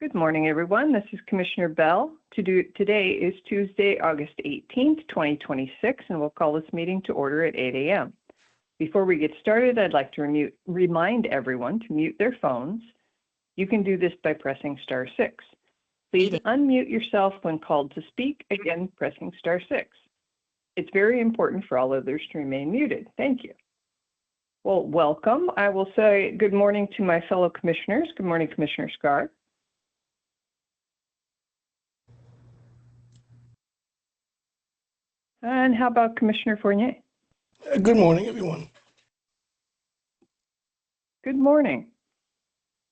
Good morning, everyone. This is Commissioner Bell. Today is Tuesday, August 18th, 2026, and we'll call this meeting to order at 8 a.m. Before we get started, I'd like to remind everyone to mute their phones. You can do this by pressing star 6. Please unmute yourself when called to speak, again pressing star 6. It's very important for all others to remain muted. Thank you. Well, welcome. I will say good morning to my fellow commissioners. Good morning, Commissioner Scar. And how about Commissioner Fournier? Good morning, everyone. Good morning.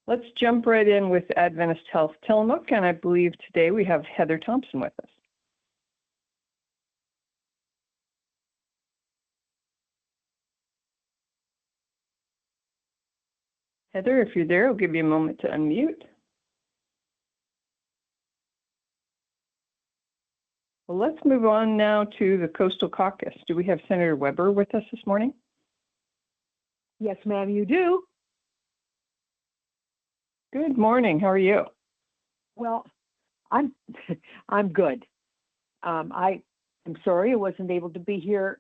Let's jump right in with Adventist Health Tillamook, and I believe today we have Heather Thompson with us. Heather, if you're there, I'll give you a moment to unmute. Well, let's move on now to the Coastal Caucus. Do we have Senator Weber with us this morning? Yes, ma'am, you do. Good morning. How are you? Well, I'm good. I am sorry I wasn't able to be here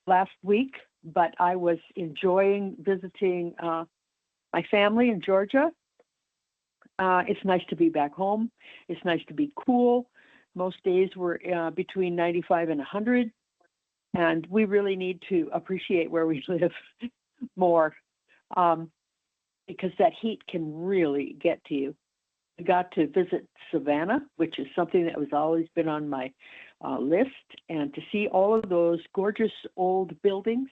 last week, but I was enjoying visiting my family in Georgia. It's nice to be back home. It's nice to be cool. Most days were between 95 and 100, and we really need to appreciate where we live more because that heat can really get to you. I got to visit Savannah, which is something that has always been on my list, and to see all of those gorgeous old buildings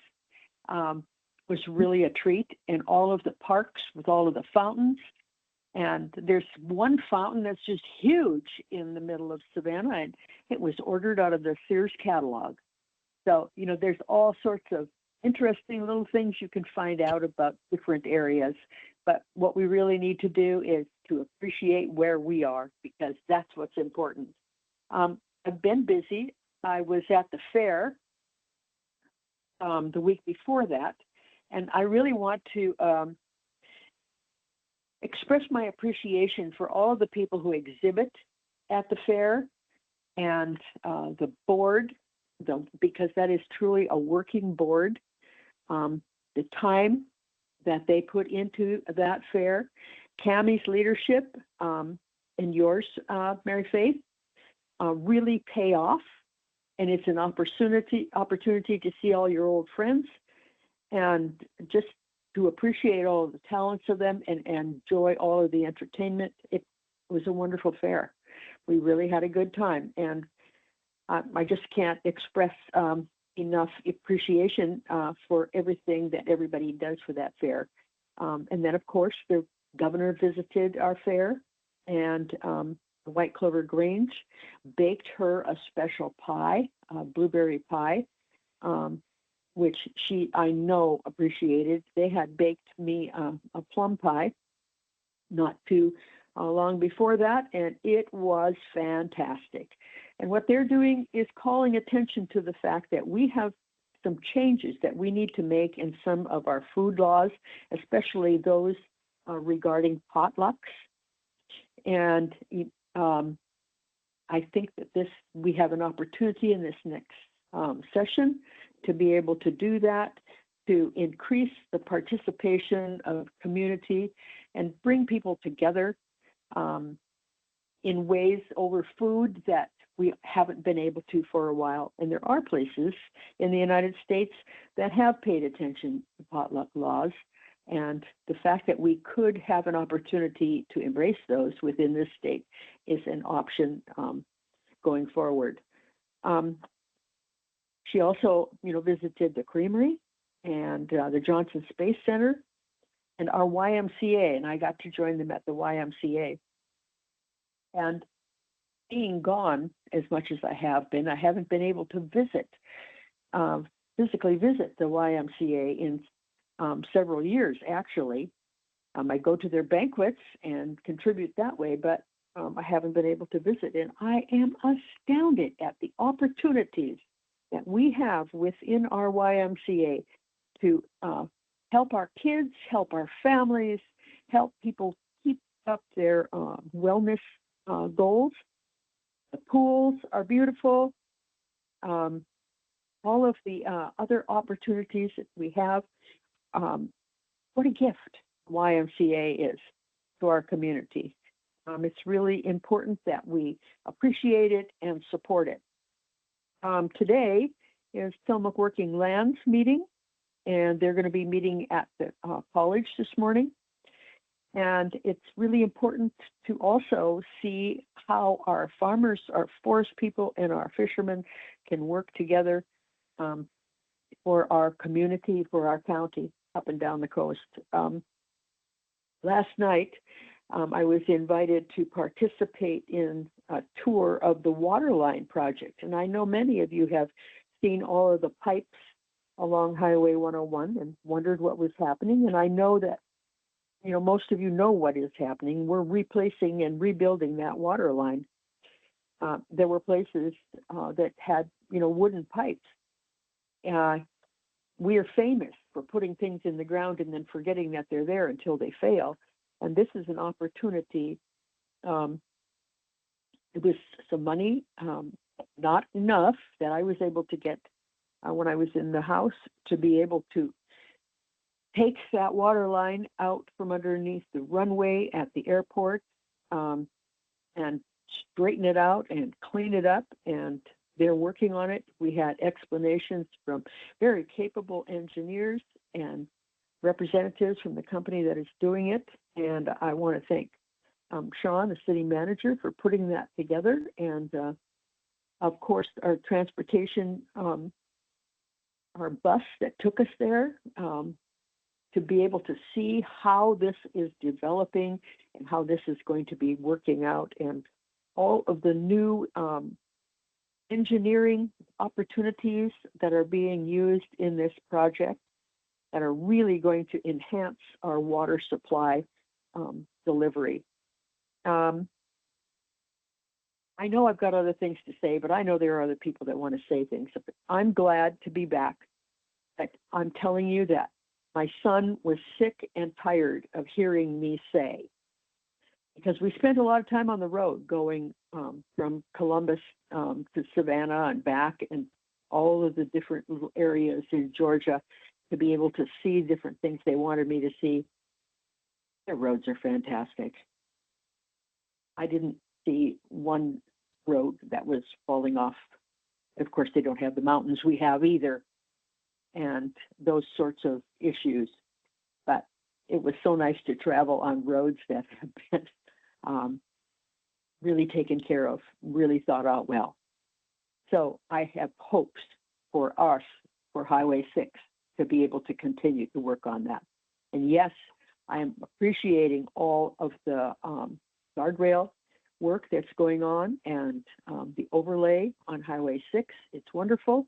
was really a treat, and all of the parks with all of the fountains. And there's one fountain that's just huge in the middle of Savannah, and it was ordered out of the Sears catalog. So, there's all sorts of interesting little things you can find out about different areas. But what we really need to do is to appreciate where we are, because that's what's important. I've been busy. I was at the fair the week before that, and I really want to express my appreciation for all of the people who exhibit at the fair and the board, because that is truly a working board. The time that they put into that fair, Cammie's leadership and yours, Mary Faith, really pay off, and it's an opportunity to see all your old friends and just to appreciate all of the talents of them and enjoy all of the entertainment. It was a wonderful fair. We really had a good time, and I just can't express enough appreciation for everything that everybody does for that fair. And then, of course, the governor visited our fair, and White Clover Grange baked her a special pie, blueberry pie, which she, I know, appreciated. They had baked me a plum pie not too long before that, and it was fantastic. And what they're doing is calling attention to the fact that we have some changes that we need to make in some of our food laws, especially those regarding potlucks. And I think that we have an opportunity in this next session to be able to do that, to increase the participation of community and bring people together in ways over food that we haven't been able to for a while. And there are places in the United States that have paid attention to potluck laws. And the fact that we could have an opportunity to embrace those within this state is an option going forward. She also, visited the Creamery and the Johnson Space Center and our YMCA, and I got to join them at the YMCA. And being gone as much as I haven't been able to physically visit the YMCA in several years, actually. I go to their banquets and contribute that way, but I haven't been able to visit. And I am astounded at the opportunities that we have within our YMCA to help our kids, help our families, help people keep up their wellness goals. The pools are beautiful. All of the other opportunities that we have. What a gift YMCA is to our community. It's really important that we appreciate it and support it. Today is Tillamook Working Lands meeting, and they're going to be meeting at the college this morning. And it's really important to also see how our farmers, our forest people, and our fishermen can work together for our community, for our county, up and down the coast. Last night, I was invited to participate in a tour of the Waterline project. And I know many of you have seen all of the pipes along Highway 101 and wondered what was happening. And I know that, most of you know what is happening. We're replacing and rebuilding that water line. There were places that had, wooden pipes. We are famous for putting things in the ground and then forgetting that they're there until they fail. And this is an opportunity. It was some money, not enough that I was able to get when I was in the House to be able to take that water line out from underneath the runway at the airport and straighten it out and clean it up. And they're working on it. We had explanations from very capable engineers and representatives from the company that is doing it. And I want to thank Sean, the city manager, for putting that together. And of course, our transportation, our bus that took us there to be able to see how this is developing and how this is going to be working out, and all of the new engineering opportunities that are being used in this project that are really going to enhance our water supply delivery. I know I've got other things to say, but I know there are other people that want to say things. I'm glad to be back. I'm telling you that my son was sick and tired of hearing me say, because we spent a lot of time on the road going from Columbus to Savannah and back, and all of the different little areas in Georgia to be able to see different things they wanted me to see. Their roads are fantastic. I didn't see one road that was falling off. Of course, they don't have the mountains we have either, and those sorts of issues. But it was so nice to travel on roads that have been really taken care of, really thought out well. So I have hopes for us, for Highway 6, to be able to continue to work on that. And yes, I am appreciating all of the guardrail work that's going on, and the overlay on Highway 6. It's wonderful.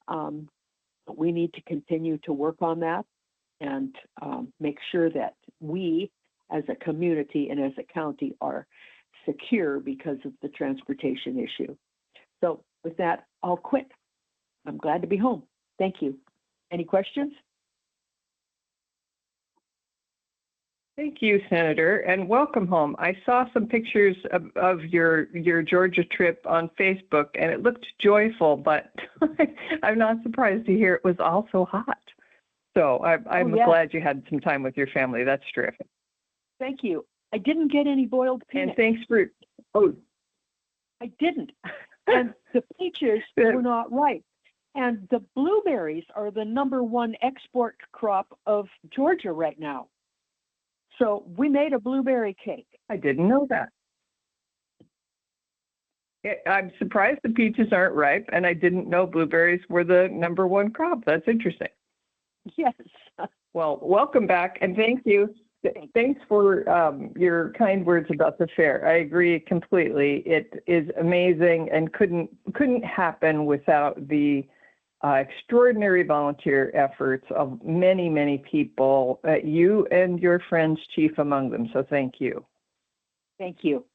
But we need to continue to work on that and make sure that we as a community and as a county are secure because of the transportation issue. So with that, I'll quit. I'm glad to be home. Thank you. Any questions? Thank you, Senator, and welcome home. I saw some pictures of your Georgia trip on Facebook, and it looked joyful, but I'm not surprised to hear it was also hot. So I'm glad you had some time with your family. That's terrific. Thank you. I didn't get any boiled peanuts. And thanks for, I didn't. And the peaches were not ripe. And the blueberries are the #1 export crop of Georgia right now. So we made a blueberry cake. I didn't know that. I'm surprised the peaches aren't ripe, and I didn't know blueberries were the #1 crop. That's interesting. Yes. Well, welcome back, and thank you. Thanks for your kind words about the fair. I agree completely. It is amazing and couldn't happen without the extraordinary volunteer efforts of many, many people, you and your friends chief among them. So thank you. Thank you.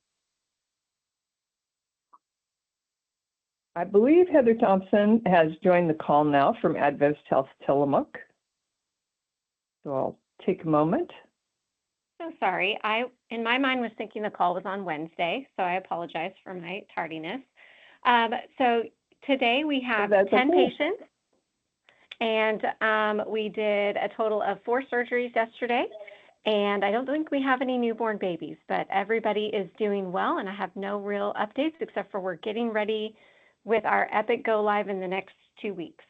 I believe Heather Thompson has joined the call now from Advest Health Tillamook. So I'll take a moment. So sorry, I in my mind was thinking the call was on Wednesday, so I apologize for my tardiness. So today we have that's 10 okay. patients, and we did a total of 4 surgeries yesterday. And I don't think we have any newborn babies, but everybody is doing well, and I have no real updates except for we're getting ready with our Epic go live in the next 2 weeks.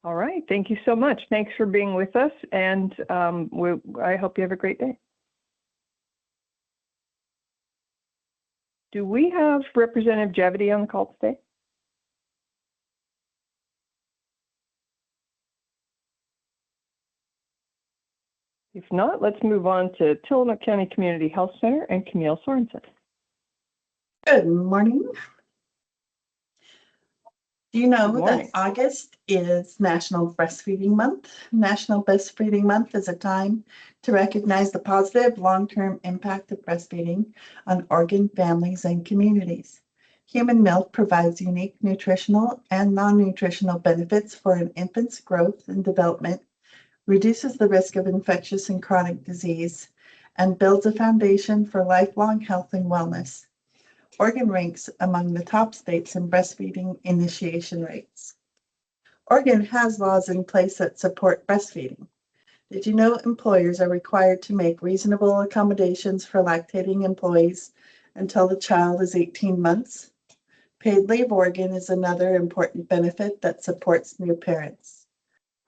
All right. Thank you so much. Thanks for being with us, and I hope you have a great day. Do we have Representative Javidi on the call today? If not, let's move on to Tillamook County Community Health Center and Camille Sorensen. Good morning. Do you know Good that morning. August is National Breastfeeding Month? National Breastfeeding Month is a time to recognize the positive long-term impact of breastfeeding on Oregon families and communities. Human milk provides unique nutritional and non-nutritional benefits for an infant's growth and development, reduces the risk of infectious and chronic disease, and builds a foundation for lifelong health and wellness. Oregon ranks among the top states in breastfeeding initiation rates. Oregon has laws in place that support breastfeeding. Did you know employers are required to make reasonable accommodations for lactating employees until the child is 18 months? Paid leave Oregon is another important benefit that supports new parents.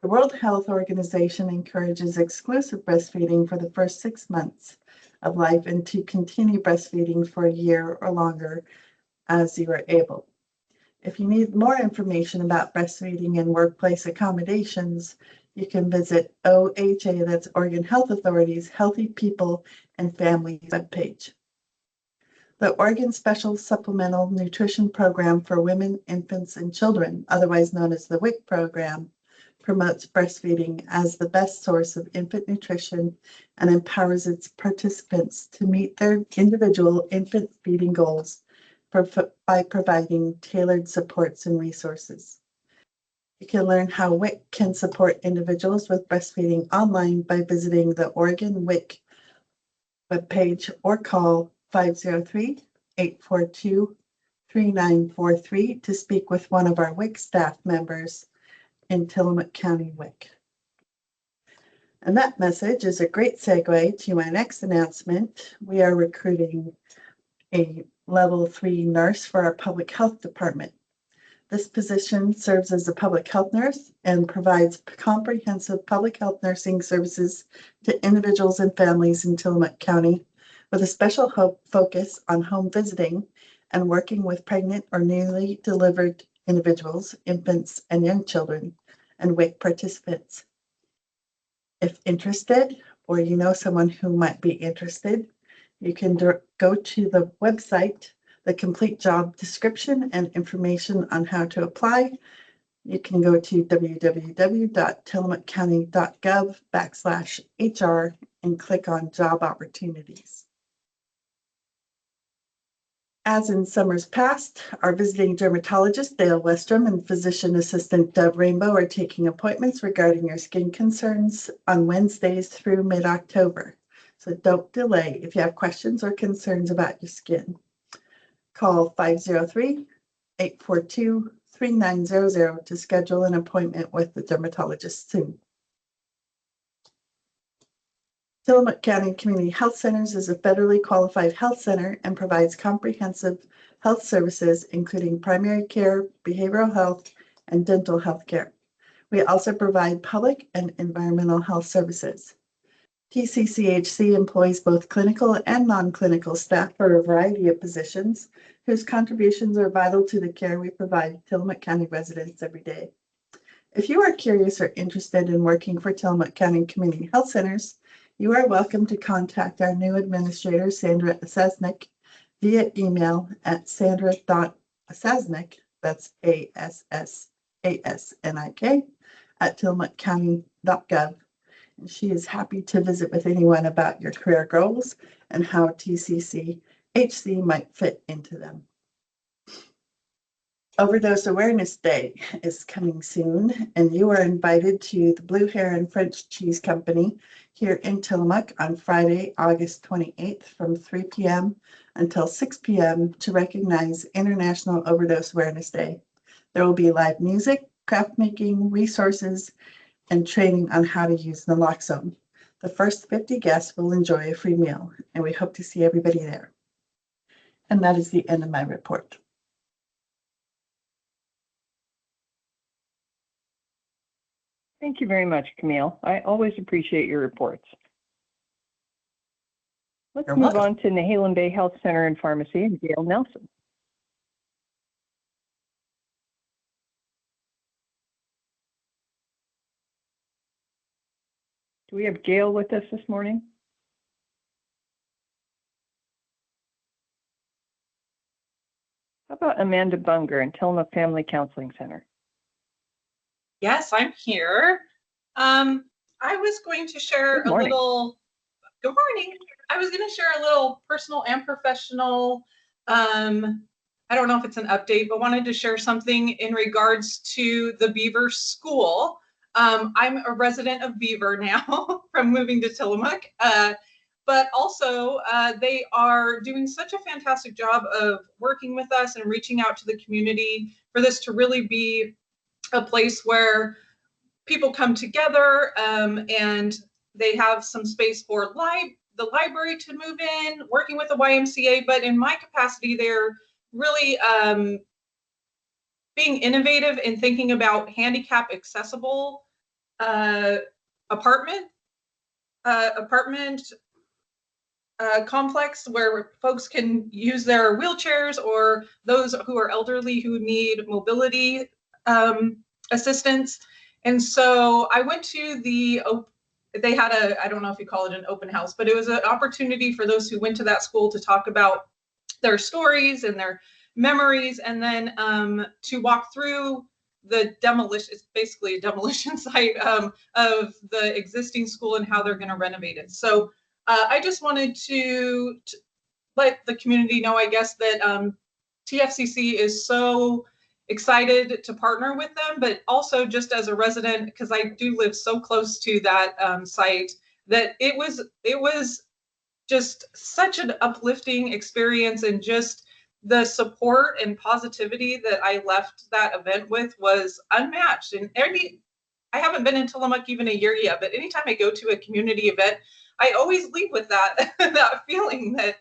The World Health Organization encourages exclusive breastfeeding for the first 6 months of life and to continue breastfeeding for a year or longer as you are able. If you need more information about breastfeeding and workplace accommodations, you can visit OHA, that's Oregon Health Authority's Healthy People and Families webpage. The Oregon Special Supplemental Nutrition Program for Women, Infants, and Children, otherwise known as the WIC program, promotes breastfeeding as the best source of infant nutrition and empowers its participants to meet their individual infant feeding goals by providing tailored supports and resources. You can learn how WIC can support individuals with breastfeeding online by visiting the Oregon WIC webpage or call 503-842-3943 to speak with one of our WIC staff members in Tillamook County WIC. And that message is a great segue to my next announcement. We are recruiting a level 3 nurse for our public health department. This position serves as a public health nurse and provides comprehensive public health nursing services to individuals and families in Tillamook County with a special focus on home visiting and working with pregnant or newly delivered individuals, infants, and young children, and WIC participants. If interested, or you know someone who might be interested, you can go to the website, the complete job description and information on how to apply. You can go to www.tillamookcounty.gov/HR and click on job opportunities. As in summers past, our visiting dermatologist, Dale Westrom, and physician assistant, Deb Rainbow, are taking appointments regarding your skin concerns on Wednesdays through mid-October. So don't delay if you have questions or concerns about your skin. Call 503-842-3900 to schedule an appointment with the dermatologist soon. Tillamook County Community Health Centers is a federally qualified health center and provides comprehensive health services, including primary care, behavioral health, and dental health care. We also provide public and environmental health services. TCCHC employs both clinical and non-clinical staff for a variety of positions whose contributions are vital to the care we provide Tillamook County residents every day. If you are curious or interested in working for Tillamook County Community Health Centers, you are welcome to contact our new administrator, Sandra Asesnik, via email at sandra.asesnik, that's ASSASNIK, at tillamookcounty.gov. And she is happy to visit with anyone about your career goals and how TCCHC might fit into them. Overdose Awareness Day is coming soon, and you are invited to the Blue Heron French Cheese Company here in Tillamook on Friday, August 28th from 3 p.m. until 6 p.m. to recognize International Overdose Awareness Day. There will be live music, craft making, resources, and training on how to use naloxone. The first 50 guests will enjoy a free meal, and we hope to see everybody there. And that is the end of my report. Thank you very much, Camille. I always appreciate your reports. Let's You're move welcome. on to Nehalem Bay Health Center and Pharmacy and Gail Nelson. Do we have Gail with us this morning? How about Amanda Bunger and Tillamook Family Counseling Center? Yes, I'm here. I was going to share Good a morning. little, good morning. I was going to share a little personal and professional, I don't know if it's an update, but wanted to share something in regards to the Beaver School. I'm a resident of Beaver now from moving to Tillamook, but also they are doing such a fantastic job of working with us and reaching out to the community for this to really be a place where people come together and they have some space for the library to move in, working with the YMCA, but in my capacity, they're really being innovative in thinking about handicap accessible apartment complex where folks can use their wheelchairs, or those who are elderly who need mobility assistance. And so I went to they had I don't know if you call it an open house, but it was an opportunity for those who went to that school to talk about their stories and their memories, and then to walk through the demolition. It's basically a demolition site of the existing school and how they're going to renovate it. So I just wanted to let the community know, I guess, that TFCC is so excited to partner with them, but also just as a resident, because I do live so close to that site, that it was just such an uplifting experience, and just the support and positivity that I left that event with was unmatched. And I haven't been in Tillamook even a year yet, but anytime I go to a community event, I always leave with that that feeling that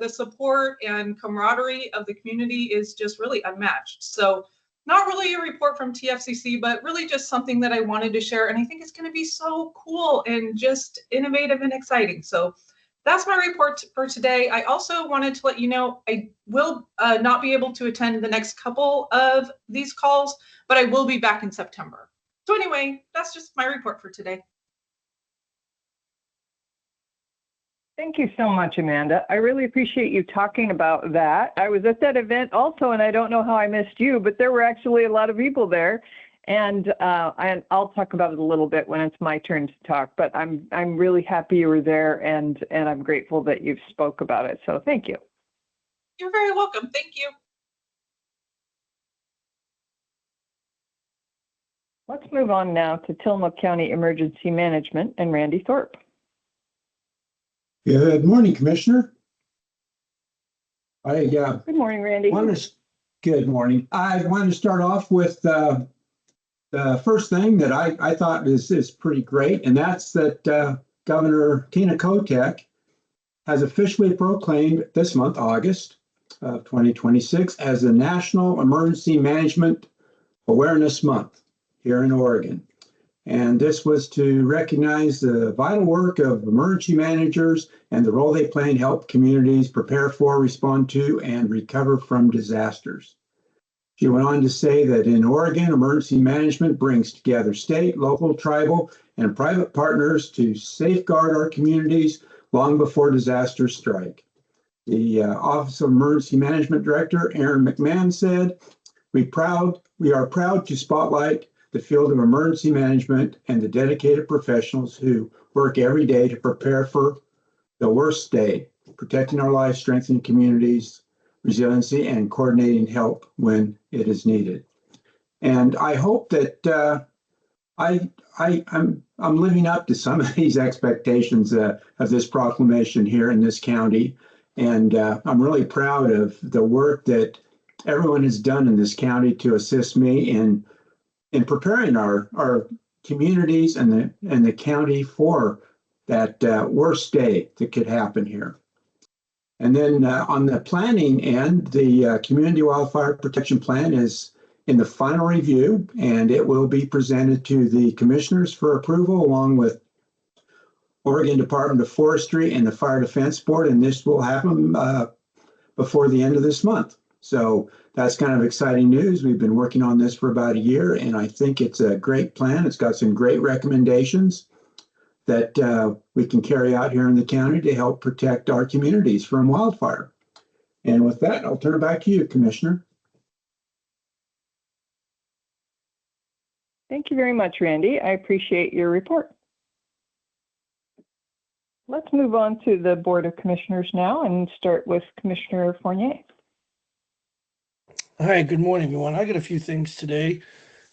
the support and camaraderie of the community is just really unmatched. So not really a report from TFCC, but really just something that I wanted to share. And I think it's going to be so cool and just innovative and exciting. So that's my report for today. I also wanted to let you know I will not be able to attend the next couple of these calls, but I will be back in September. So anyway, that's just my report for today. Thank you so much, Amanda. I really appreciate you talking about that. I was at that event also, and I don't know how I missed you, but there were actually a lot of people there. And I'll talk about it a little bit when it's my turn to talk, but I'm really happy you were there, and I'm grateful that you spoke about it. So thank you. You're very welcome. Thank you. Let's move on now to Tillamook County Emergency Management and Randy Thorpe. Good morning, Commissioner. Good morning, Randy. Good morning. I wanted to start off with the first thing that I thought is pretty great, and that's that Governor Tina Kotek has officially proclaimed this month, August of 2026, as the National Emergency Management Awareness Month here in Oregon. And this was to recognize the vital work of emergency managers and the role they play in help communities prepare for, respond to, and recover from disasters. She went on to say that in Oregon, emergency management brings together state, local, tribal, and private partners to safeguard our communities long before disasters strike. The Office of Emergency Management Director, Aaron McMahon, said, we are proud to spotlight the field of emergency management and the dedicated professionals who work every day to prepare for the worst day, protecting our lives, strengthening communities, resiliency and coordinating help when it is needed. And I hope that I'm living up to some of these expectations of this proclamation here in this county. And I'm really proud of the work that everyone has done in this county to assist me in preparing our communities and the county for that worst day that could happen here. And then on the planning end, the Community Wildfire Protection Plan is in the final review, and it will be presented to the commissioners for approval along with Oregon Department of Forestry and the Fire Defense Board, and this will happen before the end of this month. So that's kind of exciting news. We've been working on this for about a year, and I think it's a great plan. It's got some great recommendations that we can carry out here in the county to help protect our communities from wildfire. And with that, I'll turn it back to you, Commissioner. Thank you very much, Randy. I appreciate your report. Let's move on to the Board of Commissioners now and start with Commissioner Fournier. Hi, good morning, everyone. I got a few things today.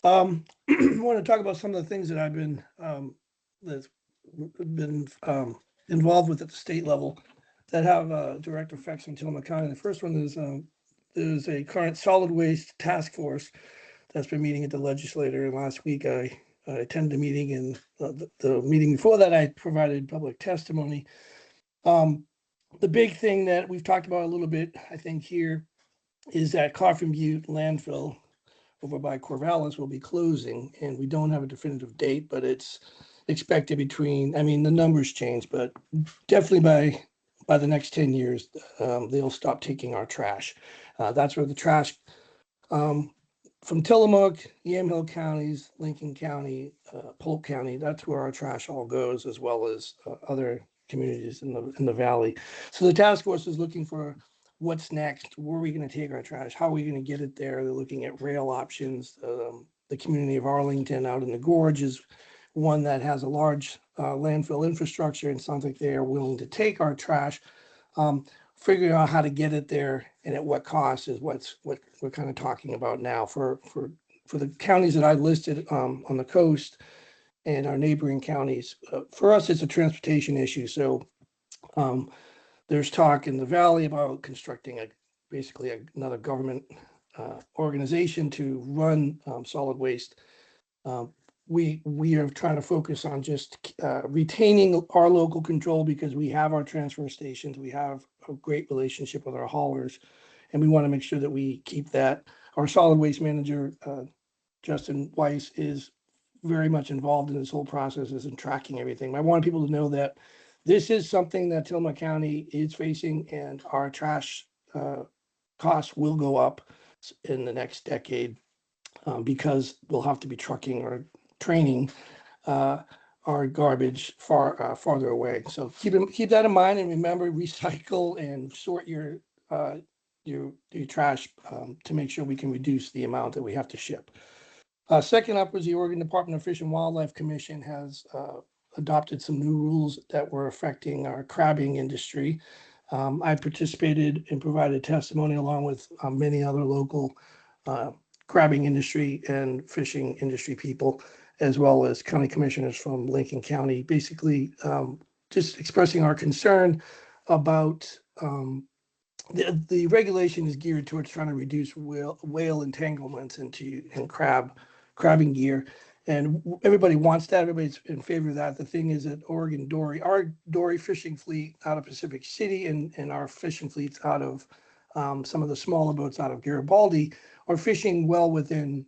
I want to talk about some of the things that I've been involved with at the state level that have direct effects on Tillamook County. The first one is there's a current solid waste task force that's been meeting at the legislature. And last week I attended a meeting, and the meeting before that I provided public testimony. The big thing that we've talked about a little bit, I think, here is that Coffin Butte landfill over by Corvallis will be closing, and we don't have a definitive date, but it's expected between, I mean, the numbers change, but definitely by the next 10 years, they'll stop taking our trash. That's where the trash from Tillamook, Yamhill counties, Lincoln County, Polk County, that's where our trash all goes, as well as other communities in the valley. So the task force is looking for what's next. Where are we going to take our trash? How are we going to get it there? They're looking at rail options. The community of Arlington out in the gorge is one that has a large landfill infrastructure, and sounds like they are willing to take our trash. Figuring out how to get it there and at what cost is what we're kind of talking about now for the counties that I listed on the coast and our neighboring counties. For us, it's a transportation issue. So there's talk in the valley about constructing basically another government organization to run solid waste. We are trying to focus on just retaining our local control, because we have our transfer stations, we have a great relationship with our haulers, and we want to make sure that we keep that. Our solid waste manager, Justin Weiss, is very much involved in this whole process and tracking everything. I want people to know that this is something that Tillamook County is facing, and our trash costs will go up in the next decade because we'll have to be trucking or training our garbage farther away. So keep that in mind, and remember, recycle and sort your trash to make sure we can reduce the amount that we have to ship. Second up was the Oregon Department of Fish and Wildlife Commission has adopted some new rules that were affecting our crabbing industry. I participated and provided testimony along with many other local crabbing industry and fishing industry people, as well as county commissioners from Lincoln County, basically just expressing our concern about the regulation is geared towards trying to reduce whale entanglements and crabbing gear. And everybody wants that. Everybody's in favor of that. The thing is that Oregon Dory, our Dory fishing fleet out of Pacific City and our fishing fleets out of some of the smaller boats out of Garibaldi are fishing well within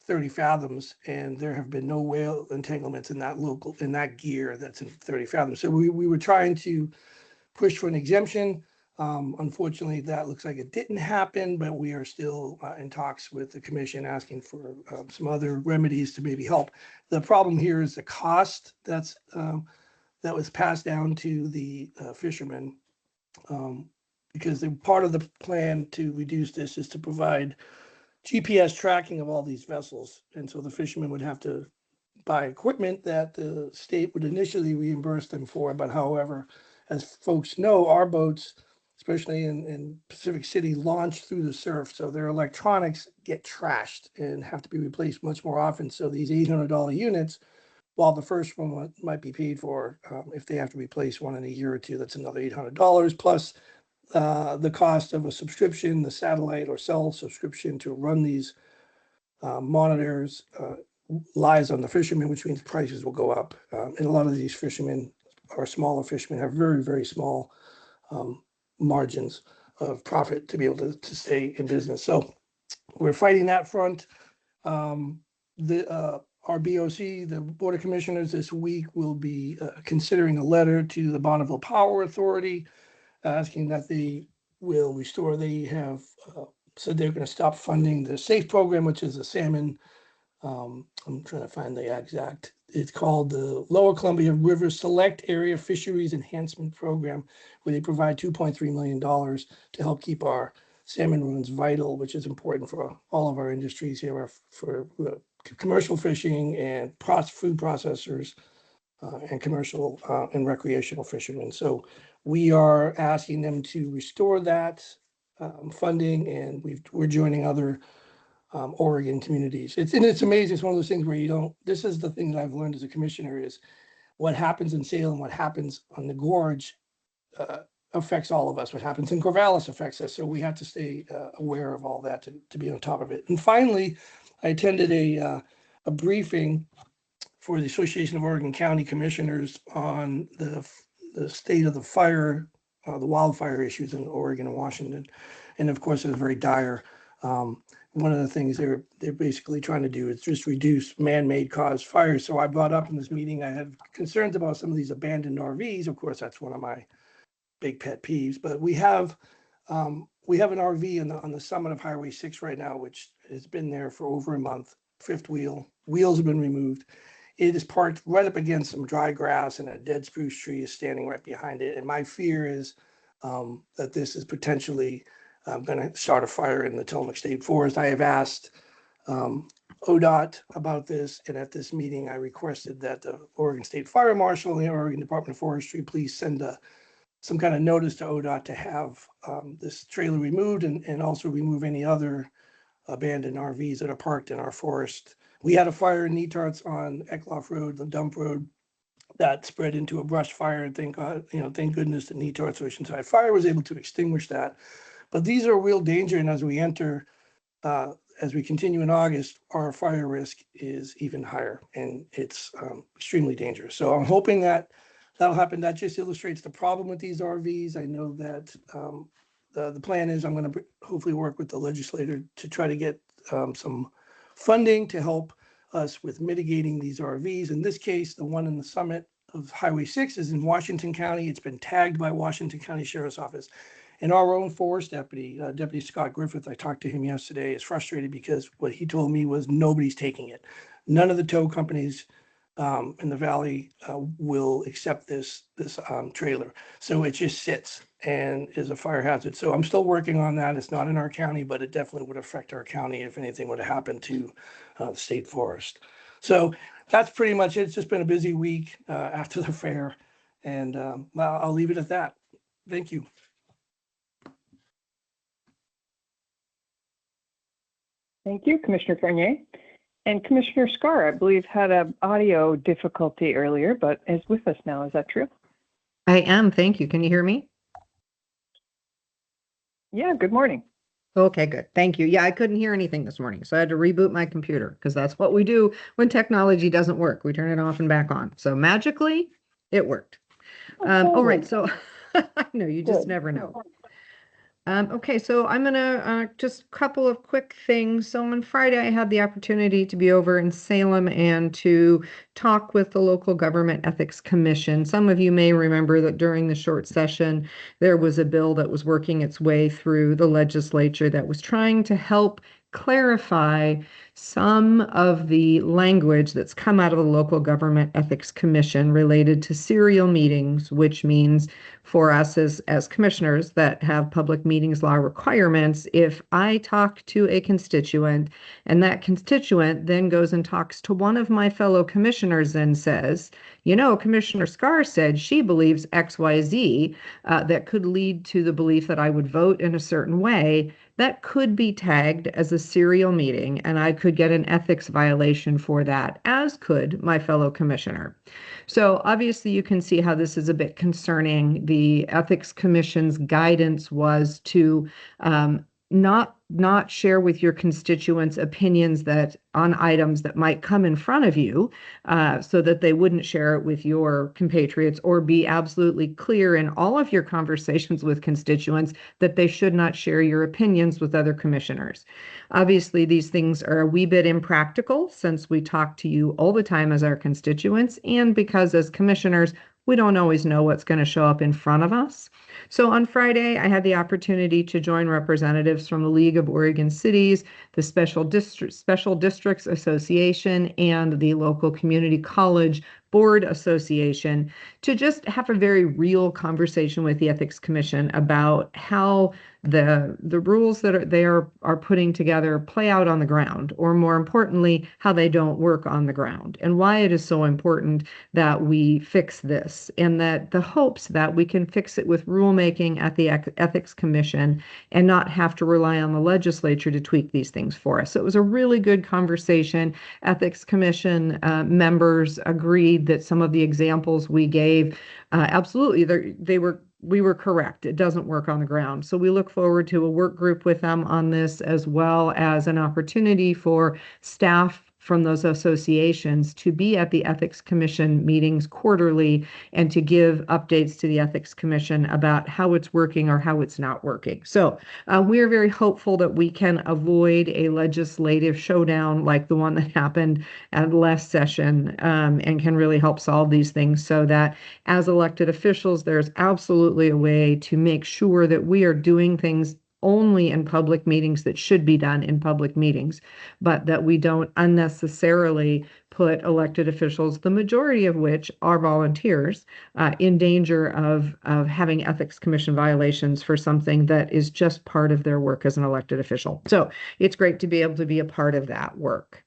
30 fathoms, and there have been no whale entanglements in that gear that's in 30 fathoms. So we were trying to push for an exemption. Unfortunately, that looks like it didn't happen, but we are still in talks with the commission asking for some other remedies to maybe help. The problem here is the cost that was passed down to the fishermen, because part of the plan to reduce this is to provide GPS tracking of all these vessels. And so the fishermen would have to buy equipment that the state would initially reimburse them for. But however, as folks know, our boats, especially in Pacific City, launch through the surf. So their electronics get trashed and have to be replaced much more often. So these $800 units, while the first one might be paid for, if they have to replace one in a year or two, that's another $800 plus the cost of a subscription, the satellite or cell subscription to run these monitors lies on the fishermen, which means prices will go up. And a lot of these fishermen are smaller fishermen, have very, very small margins of profit to be able to stay in business. So we're fighting that front. Our BOC, the Board of Commissioners, this week will be considering a letter to the Bonneville Power Authority asking that they will restore. They have said they're going to stop funding the SAFE program, which is a salmon. I'm trying to find the exact. It's called the Lower Columbia River Select Area Fisheries Enhancement Program, where they provide $2.3 million to help keep our salmon runs vital, which is important for all of our industries here, for commercial fishing and food processors and commercial and recreational fishermen. So we are asking them to restore that funding, and we're joining other Oregon communities. It's amazing. It's one of those things where this is the thing that I've learned as a commissioner is what happens in Salem, what happens on the gorge affects all of us. What happens in Corvallis affects us. So we have to stay aware of all that to be on top of it. And finally, I attended a briefing for the Association of Oregon County Commissioners on the state of the fire, the wildfire issues in Oregon and Washington. And of course, it was very dire. One of the things they're basically trying to do is just reduce man-made caused fires. So I brought up in this meeting, I have concerns about some of these abandoned RVs. Of course, that's one of my big pet peeves. But we have an RV on the summit of Highway 6 right now, which has been there for over a month. Fifth wheels have been removed. It is parked right up against some dry grass, and a dead spruce tree is standing right behind it. And my fear is that this is potentially going to start a fire in the Tillamook State Forest. I have asked ODOT about this, and at this meeting, I requested that the Oregon State Fire Marshal and the Oregon Department of Forestry please send some kind of notice to ODOT to have this trailer removed and also remove any other abandoned RVs that are parked in our forest. We had a fire in Netarts on Eckloff Road, the dump road, that spread into a brush fire. And thank goodness the Netarts Oceanside Fire was able to extinguish that. But these are a real danger, and as we continue in August, our fire risk is even higher, and it's extremely dangerous. So I'm hoping that that'll happen. That just illustrates the problem with these RVs. I know that the plan is I'm going to hopefully work with the legislator to try to get some funding to help us with mitigating these RVs. In this case, the one in the summit of Highway 6 is in Washington County. It's been tagged by Washington County Sheriff's Office. And our own forest deputy, Deputy Scott Griffith, I talked to him yesterday, is frustrated because what he told me was nobody's taking it. None of the tow companies in the valley will accept this trailer. So it just sits and is a fire hazard. So I'm still working on that. It's not in our county, but it definitely would affect our county if anything would have happened to the state forest. So that's pretty much it. It's just been a busy week after the fair, and I'll leave it at that. Thank you. Thank you, Commissioner Fournier. And Commissioner Scar, I believe, had an audio difficulty earlier, but is with us now. Is that true? I am. Thank you. Can you hear me? Yeah, good morning. Okay, good. Thank you. Yeah, I couldn't hear anything this morning, so I had to reboot my computer because that's what we do when technology doesn't work. We turn it off and back on. So magically, it worked. All right. So I know you just never know. Okay, so I'm gonna just a couple of quick things. So on Friday, I had the opportunity to be over in Salem and to talk with the local government ethics commission. Some of you may remember that during the short session, there was a bill that was working its way through the legislature that was trying to help clarify some of the language that's come out of the Local Government Ethics Commission related to serial meetings, which means for us as commissioners that have public meetings law requirements, if I talk to a constituent and that constituent then goes and talks to one of my fellow commissioners and says, you know, Commissioner Scar said she believes XYZ, that could lead to the belief that I would vote in a certain way, that could be tagged as a serial meeting, and I could get an ethics violation for that, as could my fellow commissioner. So obviously you can see how this is a bit concerning. The Ethics Commission's guidance was to not share with your constituents opinions that on items that might come in front of you, so that they wouldn't share it with your compatriots, or be absolutely clear in all of your conversations with constituents that they should not share your opinions with other commissioners. Obviously, these things are a wee bit impractical since we talk to you all the time as our constituents, and because as commissioners, we don't always know what's going to show up in front of us. So on Friday, I had the opportunity to join representatives from the League of Oregon Cities, the Special Districts Association, and the local community college board association to just have a very real conversation with the Ethics Commission about how the rules that they are putting together play out on the ground, or more importantly, how they don't work on the ground, and why it is so important that we fix this, and that the hopes that we can fix it with rulemaking at the Ethics Commission and not have to rely on the legislature to tweak these things for us. So it was a really good conversation. Ethics Commission members agreed that some of the examples we gave, absolutely, we were correct. It doesn't work on the ground. So we look forward to a work group with them on this, as well as an opportunity for staff from those associations to be at the Ethics Commission meetings quarterly and to give updates to the Ethics Commission about how it's working or how it's not working. So we are very hopeful that we can avoid a legislative showdown like the one that happened at the last session, and can really help solve these things, so that as elected officials, there's absolutely a way to make sure that we are doing things only in public meetings that should be done in public meetings, but that we don't unnecessarily put elected officials, the majority of which are volunteers, in danger of having Ethics Commission violations for something that is just part of their work as an elected official. So it's great to be able to be a part of that work.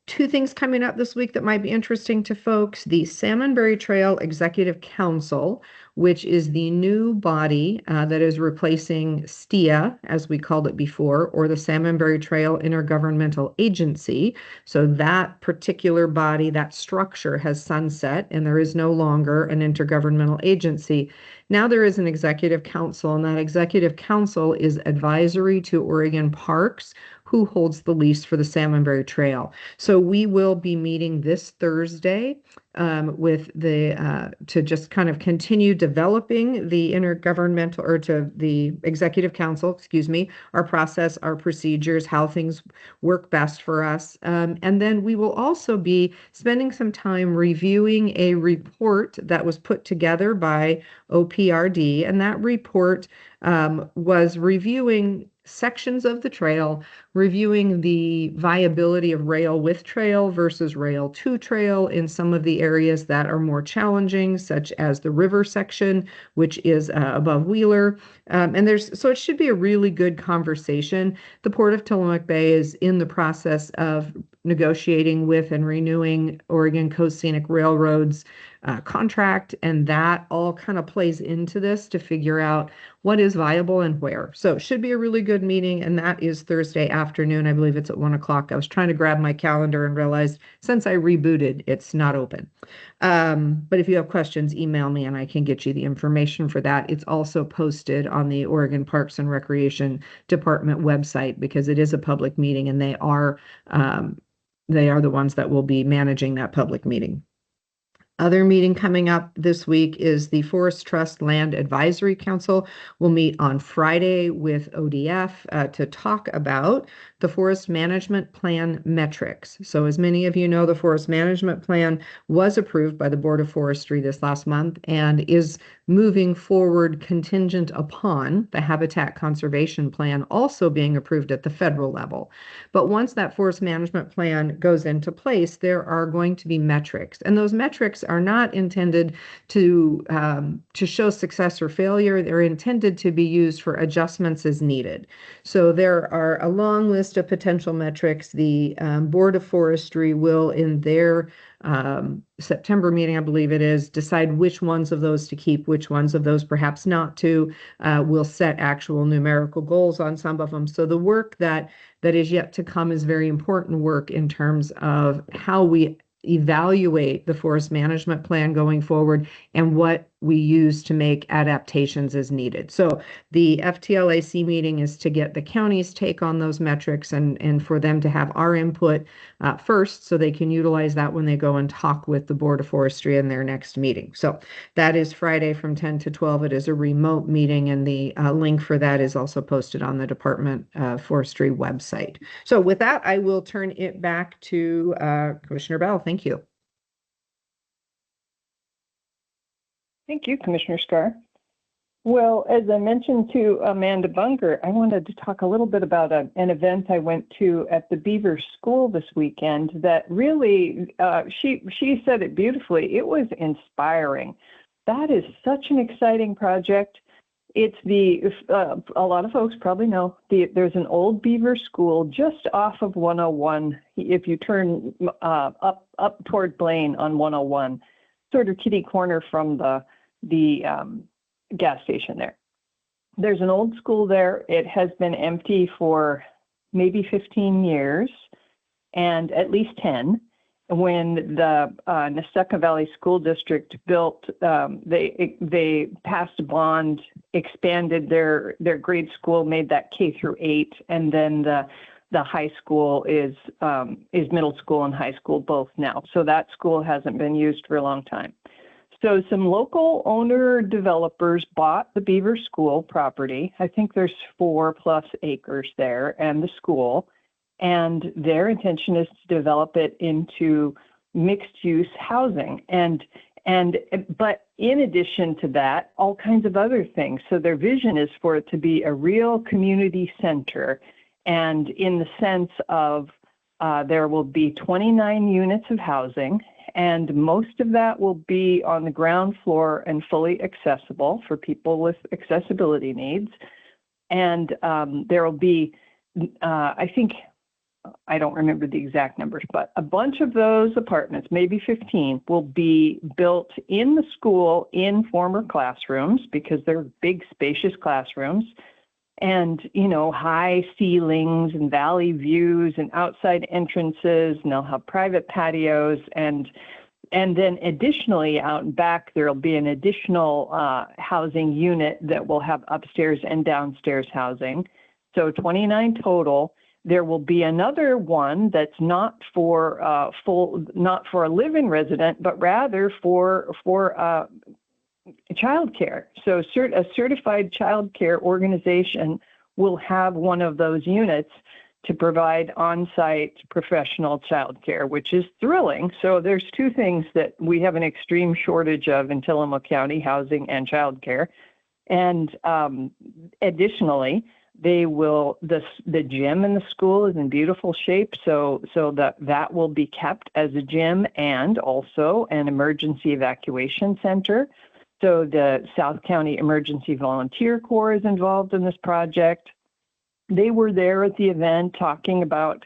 Two things coming up this week that might be interesting to folks: the Salmonberry Trail Executive Council, which is the new body that is replacing STIA, as we called it before, or the Salmonberry Trail Intergovernmental Agency. So that particular body, that structure, has sunset, and there is no longer an intergovernmental agency. Now there is an executive council, and that executive council is advisory to Oregon Parks, who holds the lease for the Salmonberry Trail. So we will be meeting this Thursday with to just kind of continue developing the intergovernmental, or to the executive council, our process, our procedures, how things work best for us. And then we will also be spending some time reviewing a report that was put together by OPRD, and that report was reviewing sections of the trail, reviewing the viability of rail with trail versus rail to trail in some of the areas that are more challenging, such as the river section, which is above Wheeler. So it should be a really good conversation. The Port of Tillamook Bay is in the process of negotiating with and renewing Oregon Coast Scenic Railroad's contract, and that all kind of plays into this to figure out what is viable and where. So it should be a really good meeting, and that is Thursday afternoon. I believe it's at 1 o'clock. I was trying to grab my calendar and realized since I rebooted, it's not open. But if you have questions, email me and I can get you the information for that. It's also posted on the Oregon Parks and Recreation Department website, because it is a public meeting, and they are the ones that will be managing that public meeting. Other meeting coming up this week is the Forest Trust Land Advisory Council. We'll meet on Friday with ODF to talk about the Forest Management Plan metrics. So as many of you know, the Forest Management Plan was approved by the Board of Forestry this last month and is moving forward contingent upon the Habitat Conservation Plan also being approved at the federal level. But once that Forest Management Plan goes into place, there are going to be metrics, and those metrics are not intended to show success or failure. They're intended to be used for adjustments as needed. So there are a long list of potential metrics. The Board of Forestry will, in their September meeting, I believe it is, decide which ones of those to keep, which ones of those perhaps not to. We'll set actual numerical goals on some of them. So the work that is yet to come is very important work in terms of how we evaluate the forest management plan going forward and what we use to make adaptations as needed. So the FTLAC meeting is to get the county's take on those metrics and for them to have our input first so they can utilize that when they go and talk with the Board of Forestry in their next meeting. So that is Friday from 10 to 12. It is a remote meeting, and the link for that is also posted on the Department of Forestry website. So with that, I will turn it back to Commissioner Bell. Thank you. Thank you, Commissioner Scar. Well, as I mentioned to Amanda Bunker, I wanted to talk a little bit about an event I went to at the Beaver School this weekend that really, she said it beautifully. It was inspiring. That is such an exciting project. It's a lot of folks probably know, there's an old Beaver School just off of 101. If you turn up toward Blaine on 101, sort of kitty corner from the gas station there. There's an old school there. It has been empty for maybe 15 years and at least 10. When the Nestucca Valley School District built, they passed a bond, expanded their grade school, made that K through 8, and then the high school is middle school and high school both now. So that school hasn't been used for a long time. So some local owner developers bought the Beaver School property. I think there's 4+ acres there and the school. And their intention is to develop it into mixed-use housing. But in addition to that, all kinds of other things. So their vision is for it to be a real community center. And in the sense of there will be 29 units of housing, and most of that will be on the ground floor and fully accessible for people with accessibility needs. And there will be, I don't remember the exact numbers, but a bunch of those apartments, maybe 15, will be built in the school in former classrooms because they're big, spacious classrooms. And, high ceilings and valley views and outside entrances, and they'll have private patios. And then additionally, out and back, there'll be an additional housing unit that will have upstairs and downstairs housing. So 29 total. There will be another one that's not for not for a live-in resident, but rather for childcare. So a certified childcare organization will have one of those units to provide on-site professional childcare, which is thrilling. So there's two things that we have an extreme shortage of in Tillamook County: housing and childcare. And additionally, the gym in the school is in beautiful shape, so that will be kept as a gym and also an emergency evacuation center. So the South County Emergency Volunteer Corps is involved in this project. They were there at the event talking about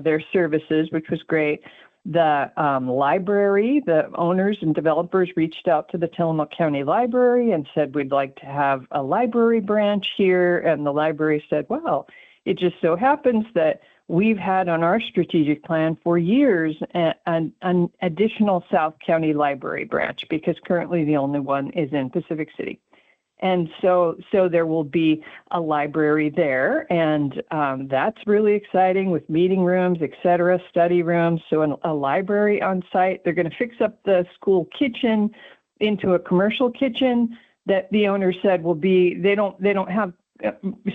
their services, which was great. The library, the owners and developers reached out to the Tillamook County Library and said, we'd like to have a library branch here. And the library said, well, it just so happens that we've had on our strategic plan for years an additional South County Library branch, because currently the only one is in Pacific City. And so there will be a library there, and that's really exciting with meeting rooms, et cetera, study rooms. So a library on site. They're going to fix up the school kitchen into a commercial kitchen that the owner said will be, they don't have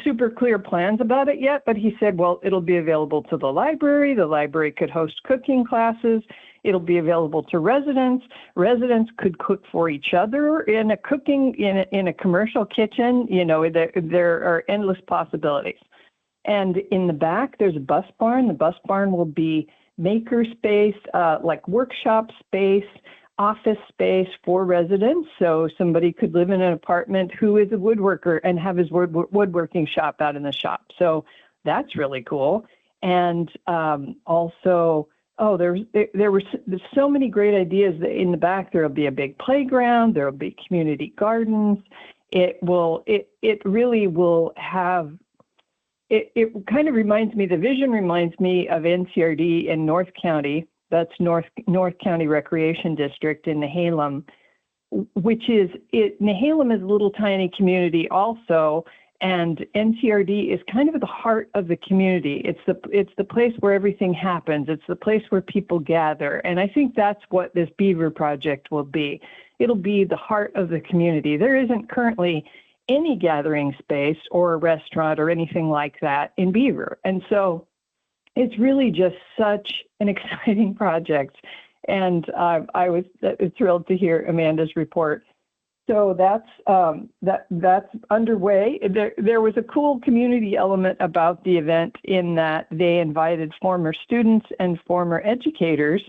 super clear plans about it yet, but he said, well, it'll be available to the library. The library could host cooking classes. It'll be available to residents. Residents could cook for each other in a commercial kitchen. You know, there are endless possibilities. And in the back, there's a bus barn. The bus barn will be maker space, like workshop space, office space for residents. So somebody could live in an apartment who is a woodworker and have his woodworking shop out in the shop. So that's really cool. And also, there's so many great ideas that in the back. There'll be a big playground. There'll be community gardens. It really will have. It kind of reminds me. The vision reminds me of NCRD in North County. That's North County Recreation District in Nehalem, which is Nehalem is a little tiny community also. And NCRD is kind of at the heart of the community. It's the place where everything happens. It's the place where people gather. And I think that's what this Beaver project will be. It'll be the heart of the community. There isn't currently any gathering space or a restaurant or anything like that in Beaver. And so it's really just such an exciting project. And I was thrilled to hear Amanda's report. So that's underway. There was a cool community element about the event in that they invited former students and former educators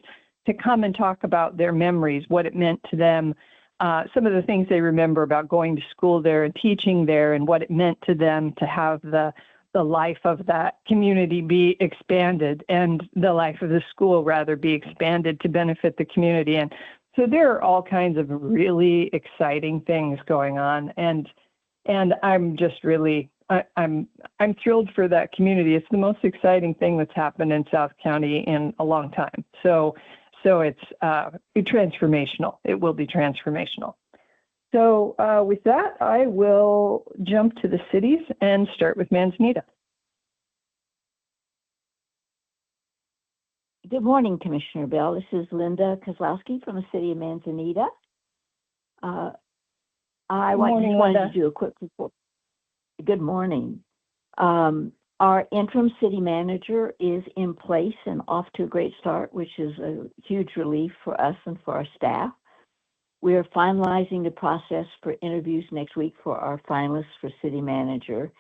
to come and talk about their memories, what it meant to them, some of the things they remember about going to school there and teaching there, and what it meant to them to have the life of that community be expanded, and the life of the school rather be expanded to benefit the community. And so there are all kinds of really exciting things going on, and I'm just really I'm thrilled for that community. It's the most exciting thing that's happened in South County in a long time. So it's transformational. It will be transformational. So with that, I will jump to the cities and start with Manzanita. Good morning, Commissioner Bell. This is Linda Kozlowski from the city of Manzanita. I wanted to do a quick report. Good morning. Our interim city manager is in place and off to a great start, which is a huge relief for us and for our staff. We are finalizing the process for interviews next week for our finalists for city manager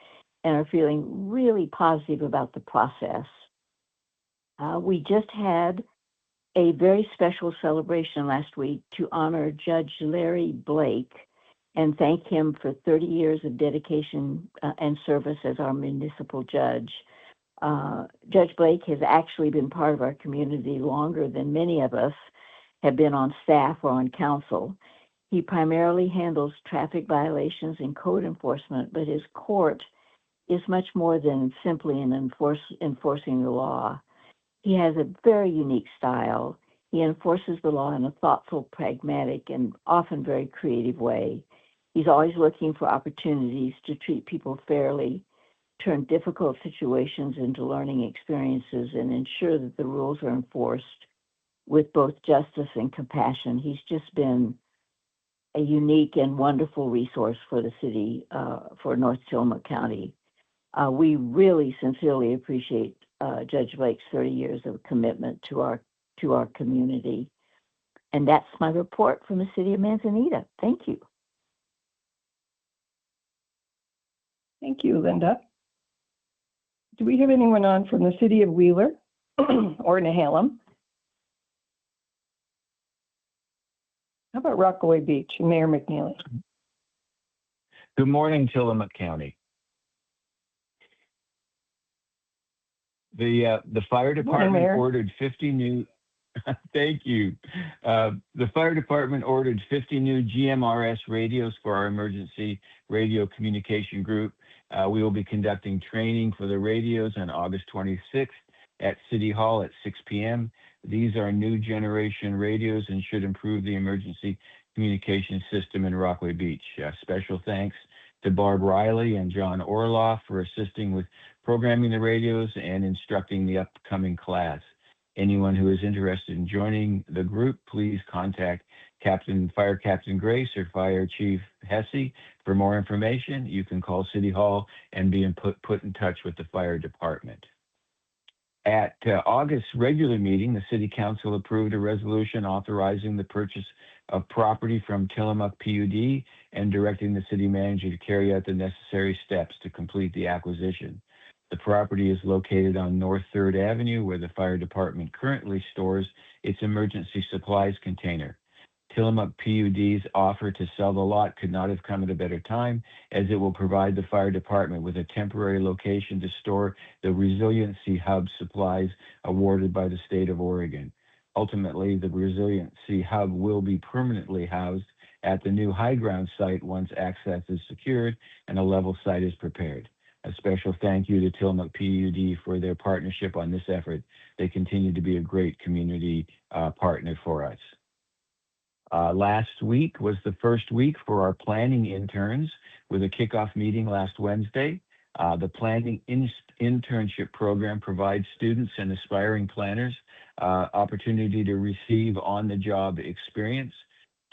and are feeling really positive about the process. We just had a very special celebration last week to honor Judge Larry Blake and thank him for 30 years of dedication and service as our municipal judge. Judge Blake has actually been part of our community longer than many of us have been on staff or on council. He primarily handles traffic violations and code enforcement, but his court is much more than simply enforcing the law. He has a very unique style. He enforces the law in a thoughtful, pragmatic, and often very creative way. He's always looking for opportunities to treat people fairly, turn difficult situations into learning experiences, and ensure that the rules are enforced with both justice and compassion. He's just been a unique and wonderful resource for the city, for North Tillamook County. We really sincerely appreciate Judge Blake's 30 years of commitment to our community. And that's my report from the city of Manzanita. Thank you. Thank you, Linda. Do we have anyone on from the city of Wheeler or Nehalem? How about Rockaway Beach and Mayor McNeely? Good morning, Tillamook County. The fire department ordered 50 new. Thank you. The fire department ordered 50 new GMRS radios for our emergency radio communication group. We will be conducting training for the radios on August 26th at City Hall at 6 p.m. These are new generation radios and should improve the emergency communication system in Rockaway Beach. Special thanks to Barb Riley and John Orloff for assisting with programming the radios and instructing the upcoming class. Anyone who is interested in joining the group, please contact Fire Captain Grace or Fire Chief Hesse for more information. You can call City Hall and be put in touch with the fire department. At August's regular meeting, the City Council approved a resolution authorizing the purchase of property from Tillamook PUD and directing the city manager to carry out the necessary steps to complete the acquisition. The property is located on North 3rd Avenue, where the fire department currently stores its emergency supplies container. Tillamook PUD's offer to sell the lot could not have come at a better time, as it will provide the fire department with a temporary location to store the Resiliency Hub supplies awarded by the state of Oregon. Ultimately, the Resiliency Hub will be permanently housed at the new high ground site once access is secured and a level site is prepared. A special thank you to Tillamook PUD for their partnership on this effort. They continue to be a great community partner for us. Last week was the first week for our planning interns with a kickoff meeting last Wednesday. The planning internship program provides students and aspiring planners opportunity to receive on-the-job experience.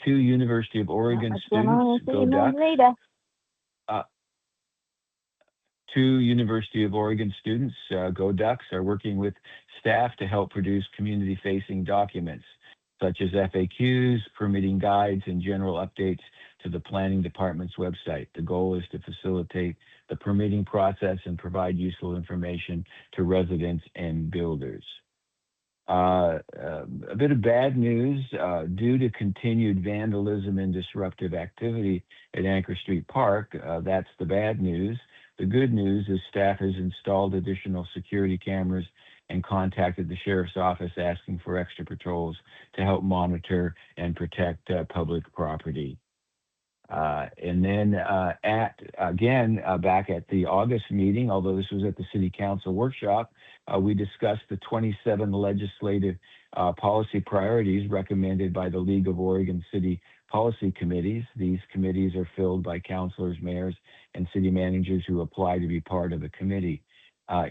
2 University of Oregon students, Go Ducks. 2 University of Oregon students, Go Ducks, are working with staff to help produce community-facing documents, such as FAQs, permitting guides, and general updates to the planning department's website. The goal is to facilitate the permitting process and provide useful information to residents and builders. A bit of bad news, due to continued vandalism and disruptive activity at Anchor Street Park, that's the bad news. The good news is staff has installed additional security cameras and contacted the sheriff's office asking for extra patrols to help monitor and protect public property. And then back at the August meeting, although this was at the City Council workshop, we discussed the 27 legislative policy priorities recommended by the League of Oregon City Policy Committees. These committees are filled by councilors, mayors, and city managers who apply to be part of the committee.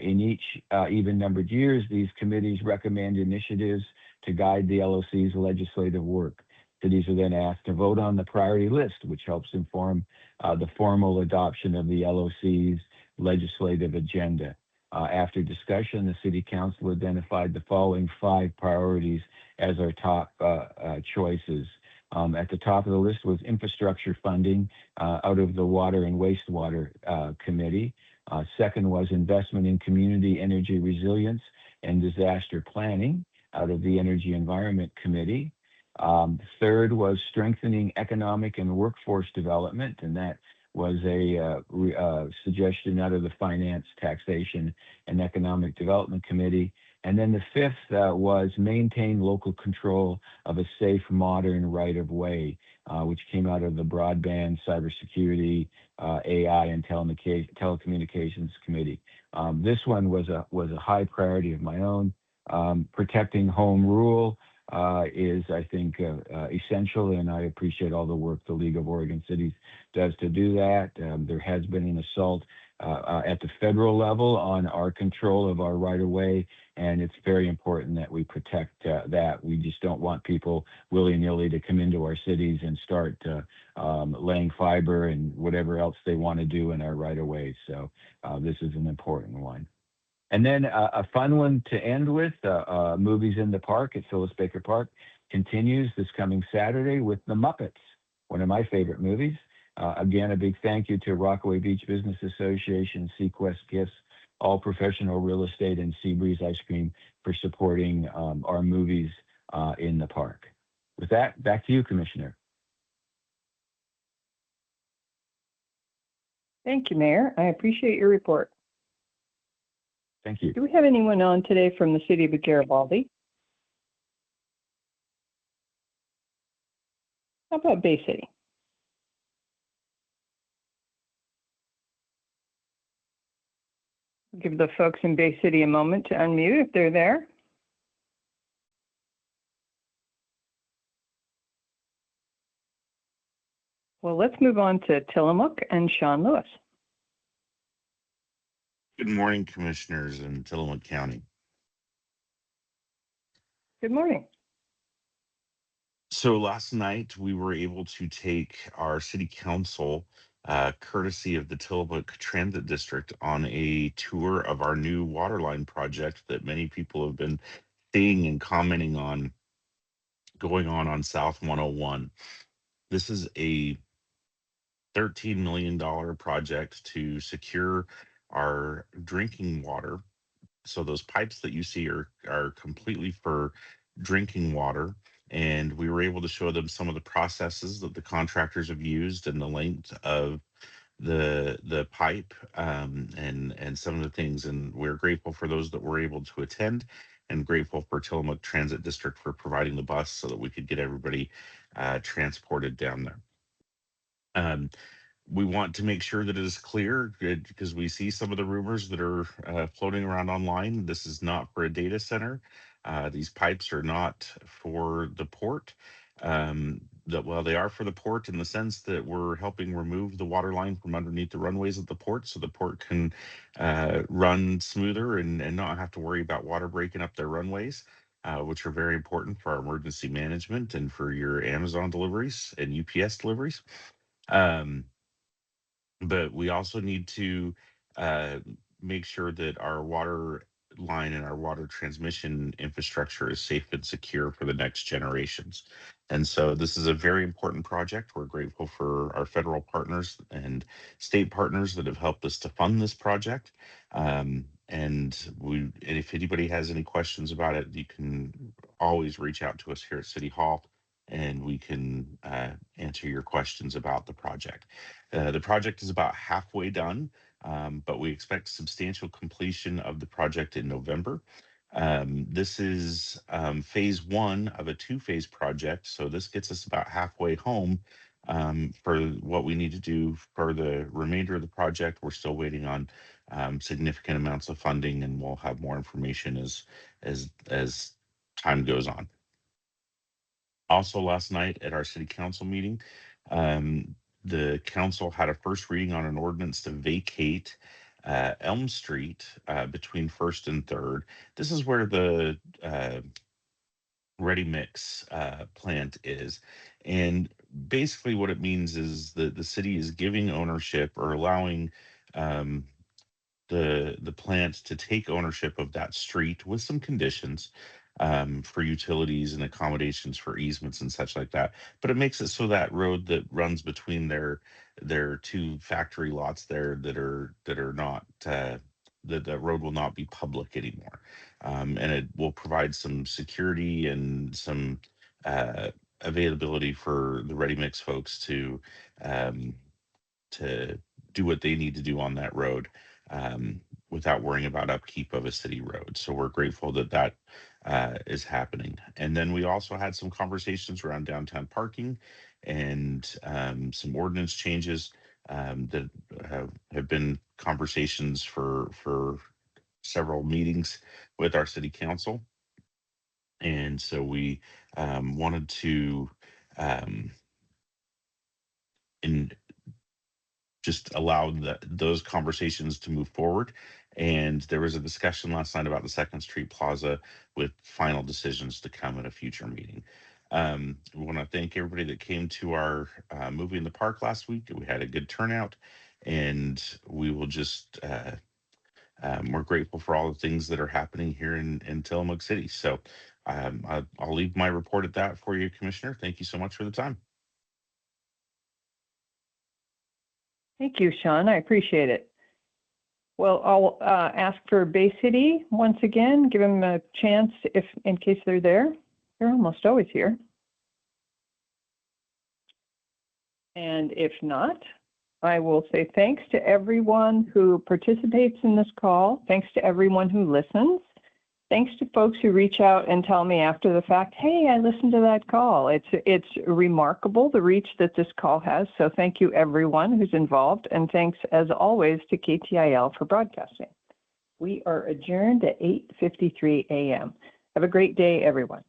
In each even-numbered years, these committees recommend initiatives to guide the LOC's legislative work. Cities are then asked to vote on the priority list, which helps inform the formal adoption of the LOC's legislative agenda. After discussion, the City Council identified the following 5 priorities as our top choices. At the top of the list was infrastructure funding out of the Water and Wastewater Committee. Second was investment in community energy resilience and disaster planning out of the Energy Environment Committee. Third was strengthening economic and workforce development, and that was a suggestion out of the Finance, Taxation, and Economic Development Committee. And then the 5th was maintain local control of a safe, modern right-of-way, which came out of the Broadband, Cybersecurity, AI, and Telecommunications Committee. This one was a high priority of my own. Protecting home rule is, I think, essential, and I appreciate all the work the League of Oregon Cities does to do that. There has been an assault at the federal level on our control of our right-of-way, and it's very important that we protect that. We just don't want people willy-nilly to come into our cities and start laying fiber and whatever else they want to do in our right-of-way. So this is an important one. And then a fun one to end with, Movies in the Park at Phyllis Baker Park continues this coming Saturday with The Muppets, one of my favorite movies. Again, a big thank you to Rockaway Beach Business Association, Sequest Gifts, All Professional Real Estate, and Seabreeze Ice Cream for supporting our movies in the park. With that, back to you, Commissioner. Thank you, Mayor. I appreciate your report. Thank you. Do we have anyone on today from the city of Garibaldi? How about Bay City? Give the folks in Bay City a moment to unmute if they're there. Well, let's move on to Tillamook and Sean Lewis. Good morning, Commissioners in Tillamook County. Good morning. So last night we were able to take our city council, courtesy of the Tillamook Transit District, on a tour of our new water line project that many people have been seeing and commenting on going on South 101. This is a $13 million project to secure our drinking water. So those pipes that you see are completely for drinking water. And we were able to show them some of the processes that the contractors have used and the length of the pipe, and some of the things. And we're grateful for those that were able to attend, and grateful for Tillamook Transit District for providing the bus so that we could get everybody transported down there. We want to make sure that it is clear, because we see some of the rumors that are floating around online. This is not for a data center. These pipes are not for the port. Well, they are for the port in the sense that we're helping remove the water line from underneath the runways at the port, so the port can run smoother and not have to worry about water breaking up their runways, which are very important for our emergency management and for your Amazon deliveries and UPS deliveries. But we also need to make sure that our water line and our water transmission infrastructure is safe and secure for the next generations. And so this is a very important project. We're grateful for our federal partners and state partners that have helped us to fund this project. And if anybody has any questions about it, you can always reach out to us here at City Hall, and we can answer your questions about the project. The project is about halfway done, but we expect substantial completion of the project in November. This is phase one of a two-phase project, so this gets us about halfway home for what we need to do for the remainder of the project. We're still waiting on significant amounts of funding, and we'll have more information as time goes on. Also, last night at our city council meeting, the council had a first reading on an ordinance to vacate Elm Street between First and Third. This is where the Ready Mix plant is. And basically what it means is that the city is giving ownership, or allowing the plant to take ownership of that street with some conditions for utilities and accommodations for easements and such like that. But it makes it so that road that runs between their two factory lots there that are not the road will not be public anymore, and it will provide some security and some availability for the Ready Mix folks to do what they need to do on that road without worrying about upkeep of a city road. So we're grateful that is happening. And then we also had some conversations around downtown parking and some ordinance changes that have been conversations for several meetings with our city council. And so we wanted to just allow those conversations to move forward. And there was a discussion last night about the Second Street Plaza, with final decisions to come at a future meeting. We want to thank everybody that came to our movie in the park last week. We had a good turnout, and we will just we're grateful for all the things that are happening here in Tillamook City. So I'll leave my report at that for you, Commissioner. Thank you so much for the time. Thank you, Sean. I appreciate it. Well, I'll ask for Bay City once again, give them a chance in case they're there. They're almost always here. And if not, I will say thanks to everyone who participates in this call. Thanks to everyone who listens. Thanks to folks who reach out and tell me after the fact, hey, I listened to that call. It's remarkable, the reach that this call has. So thank you, everyone who's involved. And thanks, as always, to KTIL for broadcasting. We are adjourned at 8:53 a.m. Have a great day, everyone.